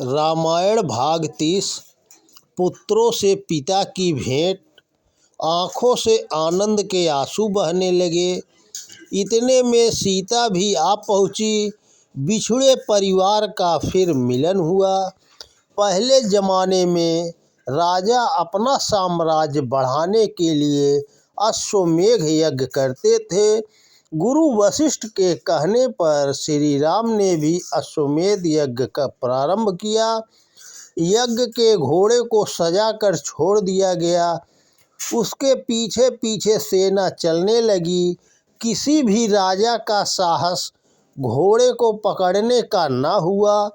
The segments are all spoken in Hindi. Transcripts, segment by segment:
रामायण भाग 30। पुत्रों से पिता की भेंट। आँखों से आनंद के आंसू बहने लगे। इतने में सीता भी आ पहुँची। बिछुड़े परिवार का फिर मिलन हुआ। पहले ज़माने में राजा अपना साम्राज्य बढ़ाने के लिए अश्वमेध यज्ञ करते थे। गुरु वशिष्ठ के कहने पर श्री राम ने भी अश्वमेध यज्ञ का प्रारंभ किया। यज्ञ के घोड़े को सजा कर छोड़ दिया गया। उसके पीछे पीछे सेना चलने लगी। किसी भी राजा का साहस घोड़े को पकड़ने का न हुआ।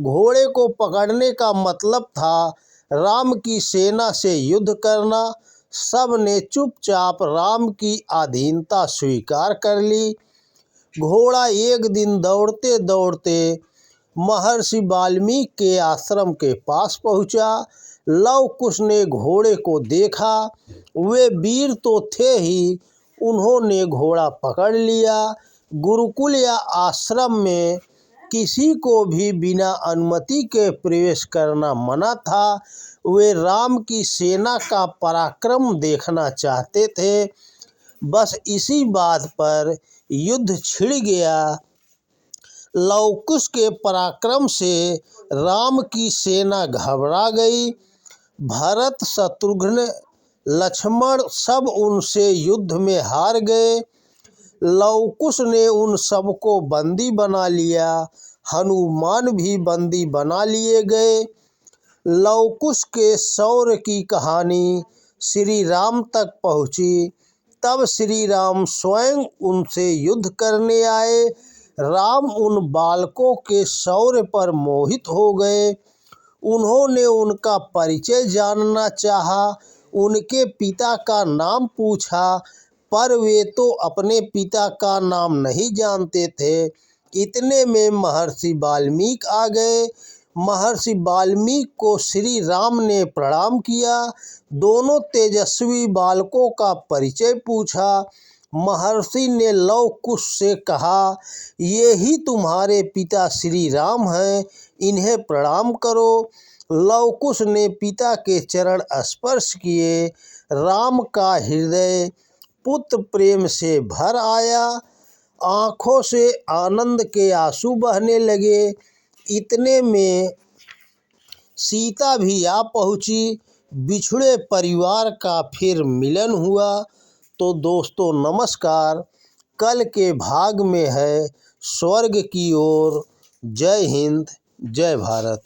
घोड़े को पकड़ने का मतलब था राम की सेना से युद्ध करना। सब ने चुपचाप राम की अधीनता स्वीकार कर ली। घोड़ा एक दिन दौड़ते दौड़ते महर्षि वाल्मीकि के आश्रम के पास पहुंचा। लव कुश ने घोड़े को देखा। वे वीर तो थे ही, उन्होंने घोड़ा पकड़ लिया। गुरुकुल या आश्रम में किसी को भी बिना अनुमति के प्रवेश करना मना था। वे राम की सेना का पराक्रम देखना चाहते थे। बस इसी बात पर युद्ध छिड़ गया। लवकुश के पराक्रम से राम की सेना घबरा गई। भरत, शत्रुघ्न, लक्ष्मण सब उनसे युद्ध में हार गए। लवकुश ने उन सबको बंदी बना लिया। हनुमान भी बंदी बना लिए गए। लवकुश के शौर्य की कहानी श्री राम तक पहुंची। तब श्री राम स्वयं उनसे युद्ध करने आए। राम उन बालकों के शौर्य पर मोहित हो गए। उन्होंने उनका परिचय जानना चाहा। उनके पिता का नाम पूछा, पर वे तो अपने पिता का नाम नहीं जानते थे। इतने में महर्षि वाल्मीकि आ गए। महर्षि वाल्मीकि को श्री राम ने प्रणाम किया। दोनों तेजस्वी बालकों का परिचय पूछा। महर्षि ने लव कुश से कहा, ये ही तुम्हारे पिता श्री राम हैं, इन्हें प्रणाम करो। लव कुश ने पिता के चरण स्पर्श किए। राम का हृदय पुत्र प्रेम से भर आया। आँखों से आनंद के आंसू बहने लगे। इतने में सीता भी आ पहुँची। बिछुड़े परिवार का फिर मिलन हुआ। तो दोस्तों नमस्कार। कल के भाग में है स्वर्ग की ओर। जय हिंद, जय भारत।